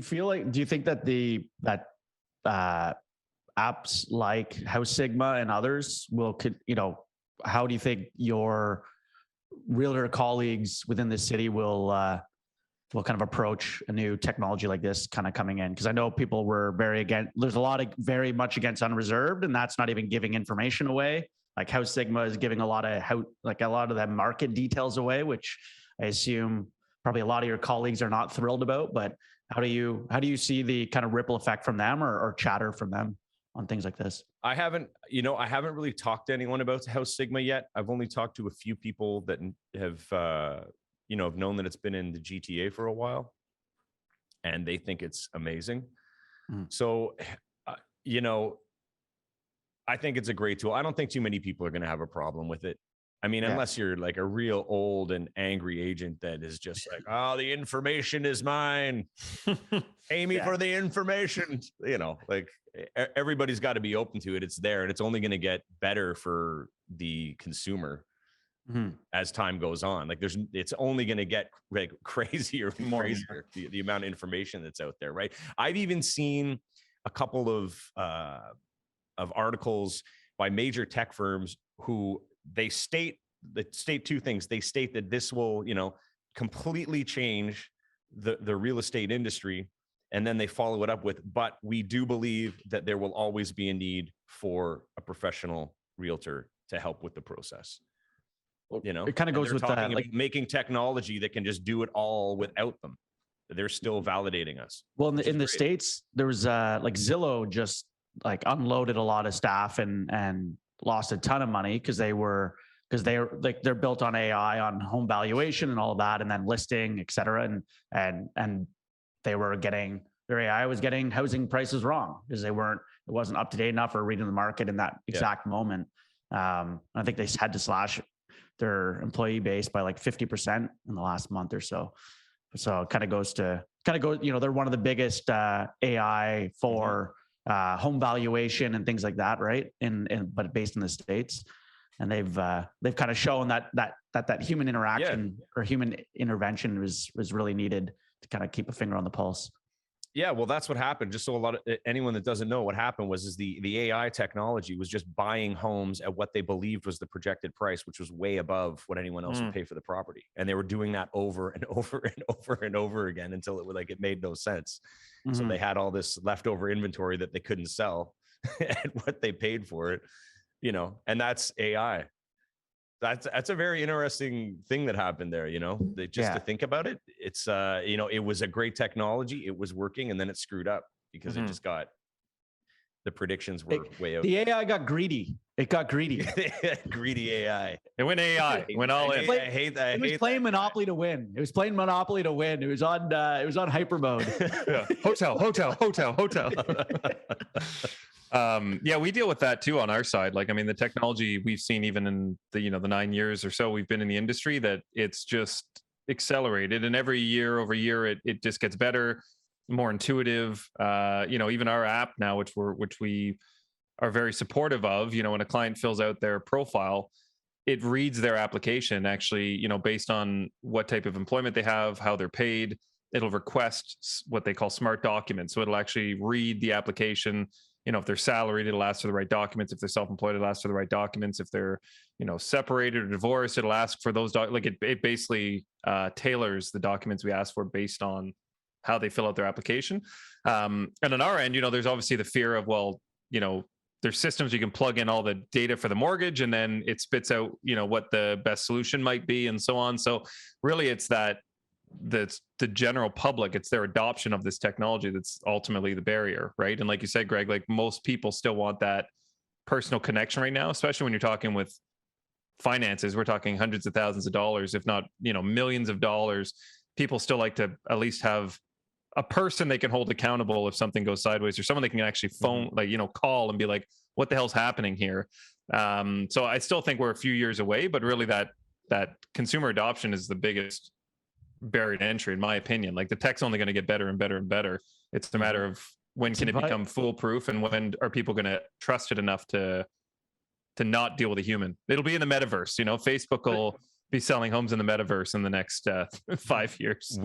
do you think that apps like House Sigma and others how do you think your realtor colleagues within the city will kind of approach a new technology like this kind of coming in? Because I know people were there's a lot of very much against unreserved, and that's not even giving information away. Like House Sigma is giving a lot of the market details away, which I assume probably a lot of your colleagues are not thrilled about. But how do you see the kind of ripple effect from them or chatter from them on things like this? I haven't really talked to anyone about House Sigma yet. I've only talked to a few people that have known that it's been in the GTA for a while, and they think it's amazing. So, I think it's a great tool. I don't think too many people are going to have a problem with it. I mean, unless you're like a real old and angry agent that is just like, oh, the information is mine. Pay me for the information. Like everybody's got to be open to it. It's there, and it's only going to get better for the consumer as time goes on. Like it's only going to get like crazier and crazier, the amount of information that's out there, right? I've even seen a couple of articles by major tech firms who they state two things. They state that this will, completely change the real estate industry. And then they follow it up with, but we do believe that there will always be a need for a professional realtor to help with the process. It kind of goes with that, like making technology that can just do it all without them. They're still validating us. Well, in the States, there was like Zillow just like unloaded a lot of staff and lost a ton of money because they're built on AI, on home valuation and all of that, and then listing, et cetera. And they were their AI was getting housing prices wrong because it wasn't up to date enough or reading the market in that exact moment. I think they had to slash their employee base by like 50% in the last month or so. So it kind of goes, they're one of the biggest AI for home valuation and things like that, right? But based in the States, and they've kind of shown that human interaction or human intervention was really needed to kind of keep a finger on the pulse. Yeah, well, that's what happened. Just so anyone that doesn't know what happened was the AI technology was just buying homes at what they believed was the projected price, which was way above what anyone else would pay for the property. And they were doing that over and over and over and over again until it made no sense. So they had all this leftover inventory that they couldn't sell at what they paid for it, and that's AI. That's a very interesting thing that happened there, to think about it. It's, it was a great technology. It was working, and then it screwed up because it just the predictions were way out. The AI got greedy. It got greedy. Greedy AI. It went AI. It went all in. I hate that. It was playing Monopoly to win. It was playing Monopoly to win. It was on hyper mode. Hotel. We deal with that too on our side. Like, I mean, the technology we've seen even in the 9 years or so we've been in the industry, that it's just accelerated, and every year over year it just gets better, more intuitive. Even our app now, which we are very supportive of, when a client fills out their profile, it reads their application actually, based on what type of employment they have, how they're paid. It'll request what they call smart documents. So it'll actually read the application. If they're salaried, it'll ask for the right documents. If they're self-employed, it'll ask for the right documents. If they're, separated or divorced, it'll ask for those. It basically tailors the documents we ask for based on how they fill out their application. And on our end, there's obviously the fear of, there's systems you can plug in all the data for the mortgage, and then it spits out, what the best solution might be, and so on. So really, it's that the general public, it's their adoption of this technology that's ultimately the barrier, right? And like you said, Greg, like most people still want that personal connection right now, especially when you're talking with finances. We're talking hundreds of thousands of dollars, if not, millions of dollars. People still like to at least have a person they can hold accountable if something goes sideways, or someone they can actually phone, call and be like, what the hell's happening here? So I still think we're a few years away, but really that consumer adoption is the biggest barrier to entry, in my opinion. Like, the tech's only going to get better and better and better. It's a matter of when can it become foolproof, and when are people going to trust it enough to not deal with a human. It'll be in the metaverse. Facebook will be selling homes in the metaverse in the next 5 years.